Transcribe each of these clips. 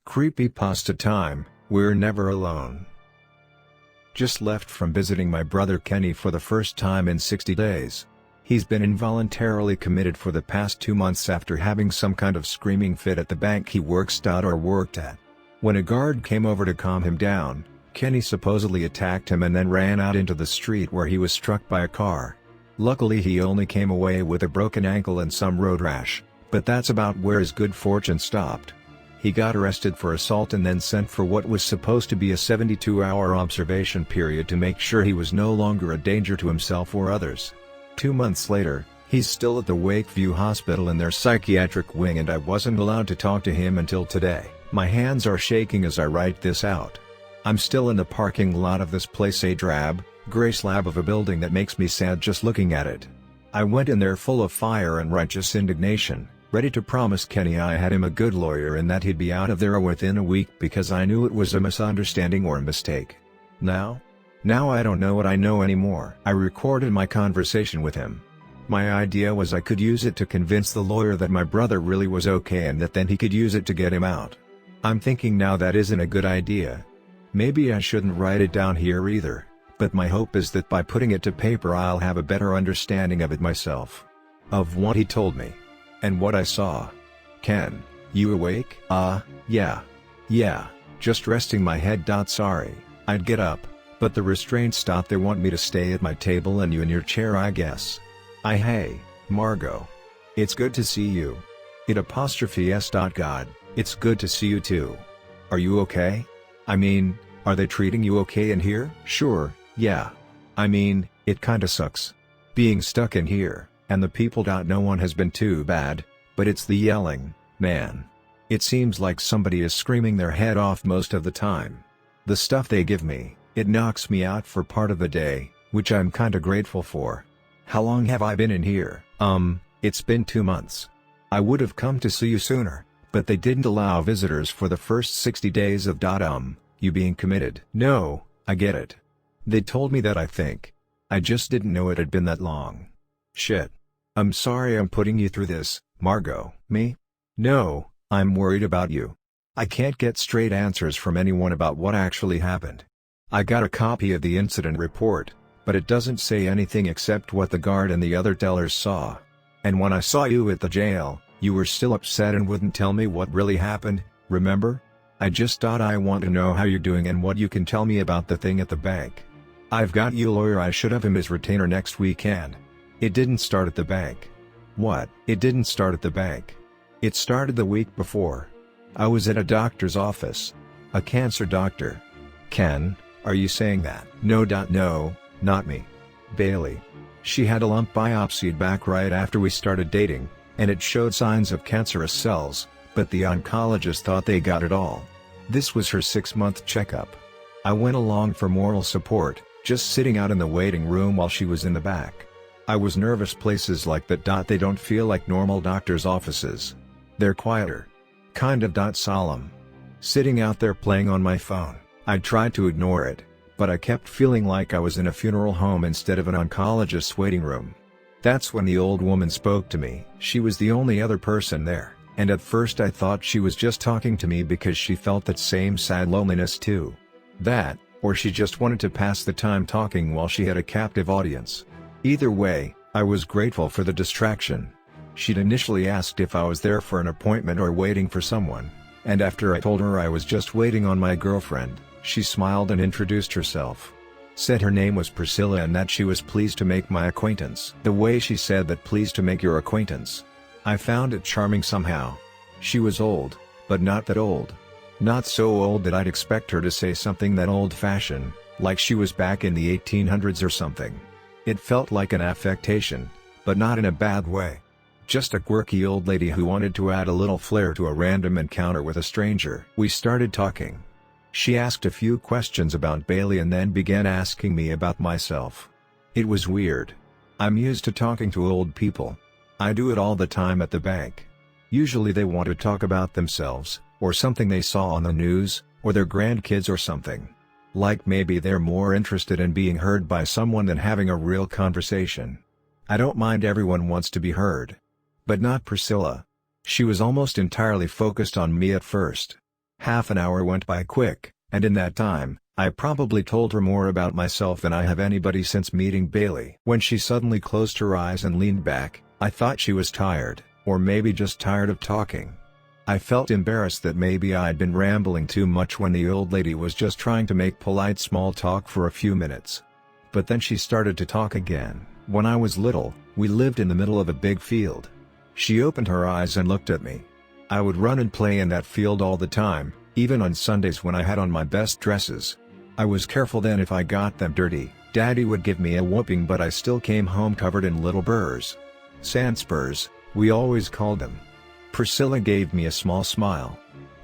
Creepypasta time, we're never alone. Just left from visiting my brother Kenny for the first time in 60 days. He's been involuntarily committed for the past 2 months after having some kind of screaming fit at the bank he worked at. When a guard came over to calm him down, Kenny supposedly attacked him and then ran out into the street where he was struck by a car. Luckily he only came away with a broken ankle and some road rash, but that's about where his good fortune stopped. He got arrested for assault and then sent for what was supposed to be a 72-hour observation period to make sure he was no longer a danger to himself or others. 2 months later, he's still at the Wakeview Hospital in their psychiatric wing and I wasn't allowed to talk to him until today. My hands are shaking as I write this out. I'm still in the parking lot of this place, a drab, gray slab of a building that makes me sad just looking at it. I went in there full of fire and righteous indignation, ready to promise Kenny I had him a good lawyer and that he'd be out of there within a week because I knew it was a misunderstanding or a mistake. Now I don't know what I know anymore. I recorded my conversation with him. My idea was I could use it to convince the lawyer that my brother really was okay and that then he could use it to get him out. I'm thinking now that isn't a good idea. Maybe I shouldn't write it down here either, but my hope is that by putting it to paper I'll have a better understanding of it myself. Of what he told me. And what I saw. Ken, you awake? Yeah. Just resting my head. Sorry, I'd get up, but the restraints stopped. They want me to stay at my table and you in your chair I guess. Hey, Margot. It's good to see you. God, it's good to see you too. Are you okay? I mean, are they treating you okay in here? Sure, yeah. I mean, it kinda sucks. Being stuck in here. And the people. No one has been too bad, but it's the yelling, man. It seems like somebody is screaming their head off most of the time. The stuff they give me, it knocks me out for part of the day, which I'm kinda grateful for. How long have I been in here? It's been 2 months. I would have come to see you sooner, but they didn't allow visitors for the first 60 days of you being committed. No, I get it. They told me that I think. I just didn't know it had been that long. Shit. I'm sorry I'm putting you through this, Margot. Me? No, I'm worried about you. I can't get straight answers from anyone about what actually happened. I got a copy of the incident report, but it doesn't say anything except what the guard and the other tellers saw. And when I saw you at the jail, you were still upset and wouldn't tell me what really happened, remember? I just thought I want to know how you're doing and what you can tell me about the thing at the bank. I've got you a lawyer. I should have him as retainer next weekend. It didn't start at the bank. What? It didn't start at the bank. It started the week before. I was at a doctor's office. A cancer doctor. Ken, are you saying that? No, not me. Bailey. She had a lump biopsied back right after we started dating, and it showed signs of cancerous cells, but the oncologist thought they got it all. This was her 6-month checkup. I went along for moral support, just sitting out in the waiting room while she was in the back. I was nervous. Places like that. They don't feel like normal doctors' offices. They're quieter. Kind of solemn. Sitting out there playing on my phone, I tried to ignore it, but I kept feeling like I was in a funeral home instead of an oncologist's waiting room. That's when the old woman spoke to me. She was the only other person there, and at first I thought she was just talking to me because she felt that same sad loneliness too. That, or she just wanted to pass the time talking while she had a captive audience. Either way, I was grateful for the distraction. She'd initially asked if I was there for an appointment or waiting for someone, and after I told her I was just waiting on my girlfriend, she smiled and introduced herself. Said her name was Priscilla and that she was pleased to make my acquaintance. The way she said that, pleased to make your acquaintance, I found it charming somehow. She was old, but not that old. Not so old that I'd expect her to say something that old-fashioned, like she was back in the 1800s or something. It felt like an affectation, but not in a bad way. Just a quirky old lady who wanted to add a little flair to a random encounter with a stranger. We started talking. She asked a few questions about Bailey and then began asking me about myself. It was weird. I'm used to talking to old people. I do it all the time at the bank. Usually they want to talk about themselves, or something they saw on the news, or their grandkids or something. Like maybe they're more interested in being heard by someone than having a real conversation. I don't mind, everyone wants to be heard, But not Priscilla. She was almost entirely focused on me at first. Half an hour went by quick, and in that time, I probably told her more about myself than I have anybody since meeting Bailey. When she suddenly closed her eyes and leaned back, I thought she was tired, or maybe just tired of talking. I felt embarrassed that maybe I'd been rambling too much when the old lady was just trying to make polite small talk for a few minutes. But then she started to talk again. When I was little, we lived in the middle of a big field. She opened her eyes and looked at me. I would run and play in that field all the time, even on Sundays when I had on my best dresses. I was careful then if I got them dirty, Daddy would give me a whooping, but I still came home covered in little burrs. Sand spurs, we always called them. Priscilla gave me a small smile.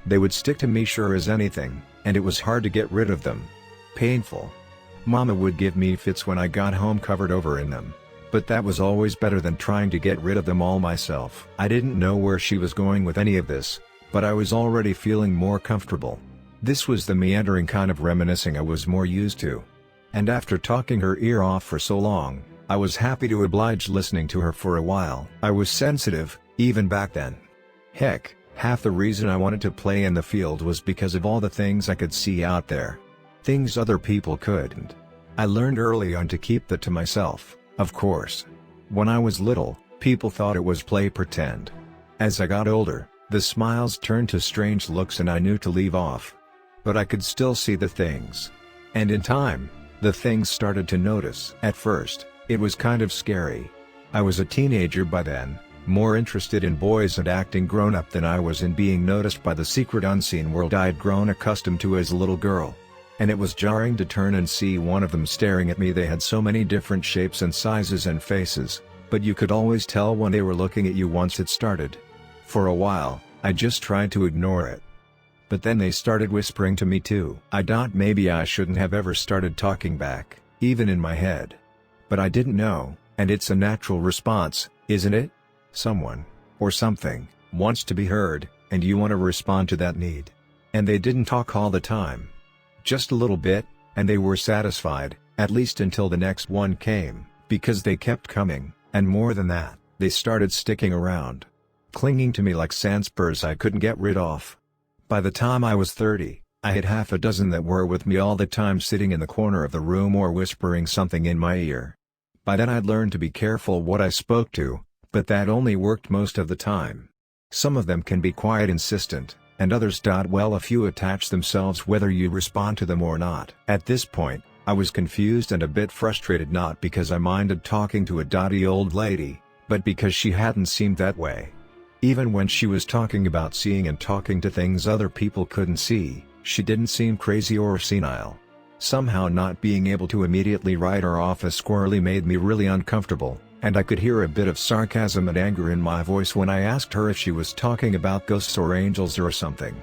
They would stick to me sure as anything, and it was hard to get rid of them. Painful. Mama would give me fits when I got home covered over in them. But that was always better than trying to get rid of them all myself. I didn't know where she was going with any of this, but I was already feeling more comfortable. This was the meandering kind of reminiscing I was more used to. And after talking her ear off for so long, I was happy to oblige listening to her for a while. I was sensitive, even back then. Heck, half the reason I wanted to play in the field was because of all the things I could see out there. Things other people couldn't. I learned early on to keep that to myself, of course. When I was little, people thought it was play pretend. As I got older, the smiles turned to strange looks and I knew to leave off. But I could still see the things. And in time, the things started to notice. At first, it was kind of scary. I was a teenager by then, more interested in boys and acting grown-up than I was in being noticed by the secret unseen world I'd grown accustomed to as a little girl. And it was jarring to turn and see one of them staring at me. They had so many different shapes and sizes and faces, but you could always tell when they were looking at you once it started. For a while, I just tried to ignore it. But then they started whispering to me too. I thought maybe I shouldn't have ever started talking back, even in my head. But I didn't know, and it's a natural response, isn't it? Someone, or something, wants to be heard, and you want to respond to that need. And they didn't talk all the time. Just a little bit, and they were satisfied, at least until the next one came, because they kept coming, and more than that, they started sticking around. Clinging to me like sand spurs I couldn't get rid of. By the time I was 30, I had half a dozen that were with me all the time, sitting in the corner of the room or whispering something in my ear. By then I'd learned to be careful what I spoke to, but that only worked most of the time. Some of them can be quiet insistent, and others well, a few attach themselves whether you respond to them or not. At this point, I was confused and a bit frustrated, not because I minded talking to a dotty old lady, but because she hadn't seemed that way. Even when she was talking about seeing and talking to things other people couldn't see, she didn't seem crazy or senile. Somehow not being able to immediately write her off as squirrely made me really uncomfortable, and I could hear a bit of sarcasm and anger in my voice when I asked her if she was talking about ghosts or angels or something.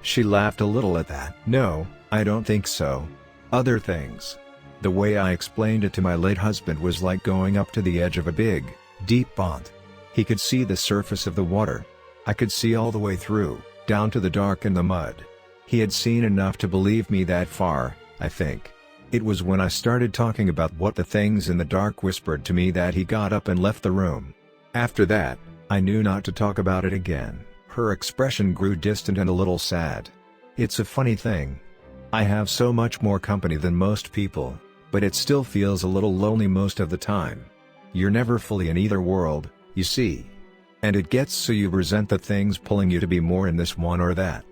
She laughed a little at that. No, I don't think so. Other things. The way I explained it to my late husband was like going up to the edge of a big, deep pond. He could see the surface of the water. I could see all the way through, down to the dark and the mud. He had seen enough to believe me that far, I think. It was when I started talking about what the things in the dark whispered to me that he got up and left the room. After that, I knew not to talk about it again. Her expression grew distant and a little sad. It's a funny thing. I have so much more company than most people, but it still feels a little lonely most of the time. You're never fully in either world, you see. And it gets so you resent the things pulling you to be more in this one or that.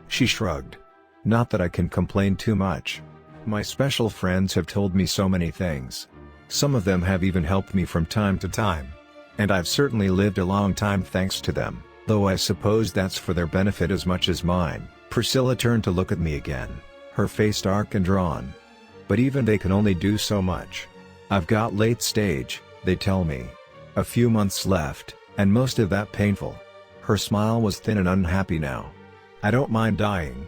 She shrugged. Not that I can complain too much. My special friends have told me so many things. Some of them have even helped me from time to time. And I've certainly lived a long time thanks to them, though I suppose that's for their benefit as much as mine. Priscilla turned to look at me again, her face dark and drawn. But even they can only do so much. I've got late stage, they tell me. A few months left, and most of that painful. Her smile was thin and unhappy now. I don't mind dying.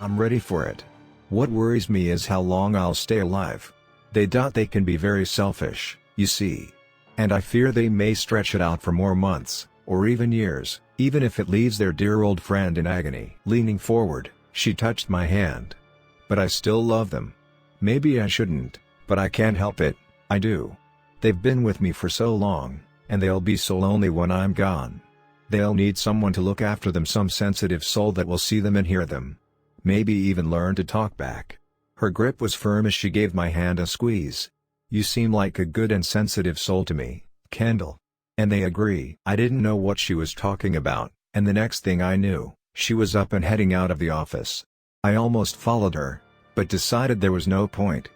I'm ready for it. What worries me is how long I'll stay alive. They can be very selfish, you see. And I fear they may stretch it out for more months, or even years, even if it leaves their dear old friend in agony. Leaning forward, she touched my hand. But I still love them. Maybe I shouldn't, but I can't help it, I do. They've been with me for so long, and they'll be so lonely when I'm gone. They'll need someone to look after them, some sensitive soul that will see them and hear them. Maybe even learn to talk back. Her grip was firm as she gave my hand a squeeze. You seem like a good and sensitive soul to me, Kendall. And they agree. I didn't know what she was talking about, and the next thing I knew, she was up and heading out of the office. I almost followed her, but decided there was no point.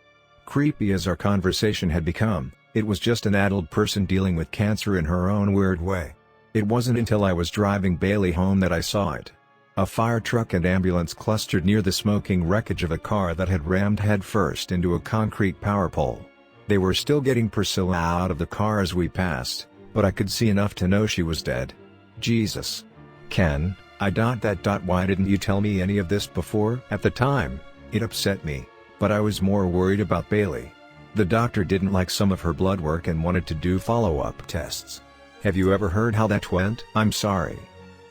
Creepy as our conversation had become, it was just an adult person dealing with cancer in her own weird way. It wasn't until I was driving Bailey home that I saw it. A fire truck and ambulance clustered near the smoking wreckage of a car that had rammed headfirst into a concrete power pole. They were still getting Priscilla out of the car as we passed, but I could see enough to know she was dead. Jesus. Ken, why didn't you tell me any of this before? At the time, it upset me, but I was more worried about Bailey. The doctor didn't like some of her blood work and wanted to do follow-up tests. Have you ever heard how that went? I'm sorry.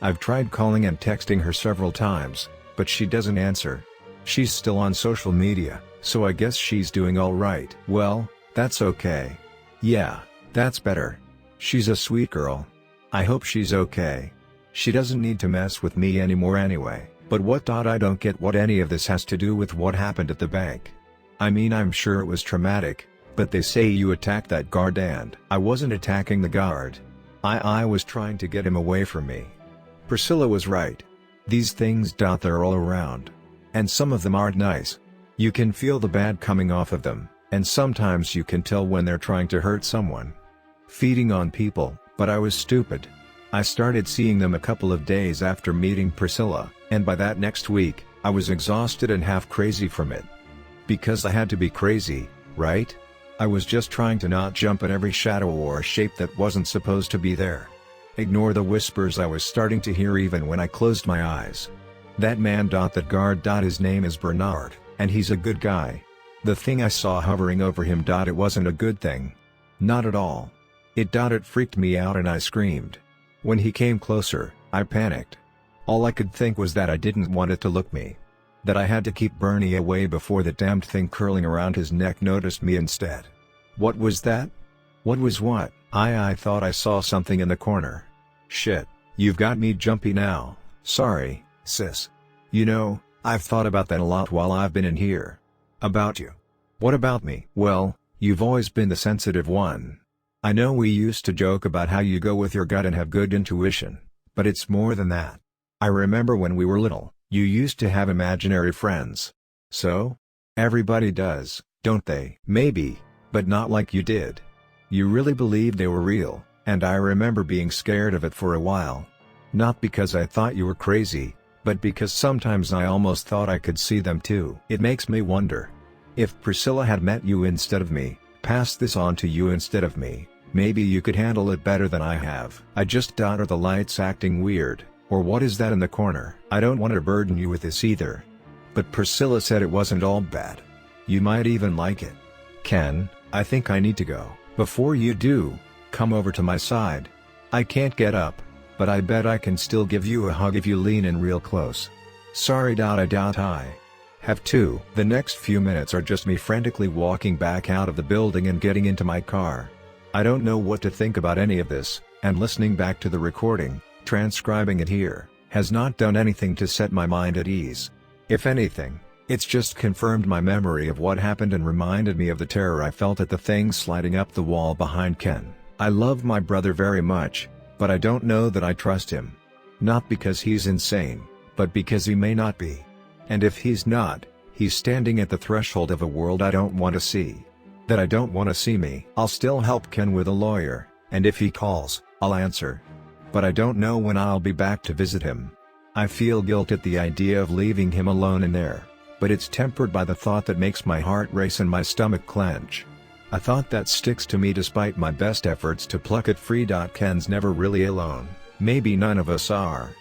I've tried calling and texting her several times, but she doesn't answer. She's still on social media, so I guess she's doing all right. Well, that's okay. Yeah, that's better. She's a sweet girl. I hope she's okay. She doesn't need to mess with me anymore anyway. But what? I don't get what any of this has to do with what happened at the bank. I mean, I'm sure it was traumatic, but they say you attacked that guard and I wasn't attacking the guard. I was trying to get him away from me. Priscilla was right. These things they're all around. And some of them aren't nice. You can feel the bad coming off of them, and sometimes you can tell when they're trying to hurt someone. Feeding on people, but I was stupid. I started seeing them a couple of days after meeting Priscilla, and by that next week, I was exhausted and half crazy from it. Because I had to be crazy, right? I was just trying to not jump at every shadow or shape that wasn't supposed to be there. Ignore the whispers I was starting to hear even when I closed my eyes. That man that guard his name is Bernard, and he's a good guy. The thing I saw hovering over him it wasn't a good thing. Not at all. It freaked me out and I screamed. When he came closer, I panicked. All I could think was that I didn't want it to look me. That I had to keep Bernie away before the damned thing curling around his neck noticed me instead. What was that? What was what? I thought I saw something in the corner. Shit, you've got me jumpy now. Sorry, sis. You know, I've thought about that a lot while I've been in here. About you. What about me? Well, you've always been the sensitive one. I know we used to joke about how you go with your gut and have good intuition, but it's more than that. I remember when we were little, you used to have imaginary friends. So? Everybody does, don't they? Maybe, but not like you did. You really believed they were real, and I remember being scared of it for a while. Not because I thought you were crazy, but because sometimes I almost thought I could see them too. It makes me wonder. If Priscilla had met you instead of me, passed this on to you instead of me, maybe you could handle it better than I have. I just are the lights acting weird, or what is that in the corner? I don't want to burden you with this either. But Priscilla said it wasn't all bad. You might even like it. Ken, I think I need to go. Before you do, come over to my side. I can't get up, but I bet I can still give you a hug if you lean in real close. Sorry. I have to. The next few minutes are just me frantically walking back out of the building and getting into my car. I don't know what to think about any of this, and listening back to the recording, transcribing it here, has not done anything to set my mind at ease. If anything, it's just confirmed my memory of what happened and reminded me of the terror I felt at the thing sliding up the wall behind Ken. I love my brother very much, but I don't know that I trust him. Not because he's insane, but because he may not be. And if he's not, he's standing at the threshold of a world I don't want to see. That I don't want to see me. I'll still help Ken with a lawyer, and if he calls, I'll answer. But I don't know when I'll be back to visit him. I feel guilt at the idea of leaving him alone in there, but it's tempered by the thought that makes my heart race and my stomach clench. A thought that sticks to me despite my best efforts to pluck it free. Ken's never really alone. Maybe none of us are.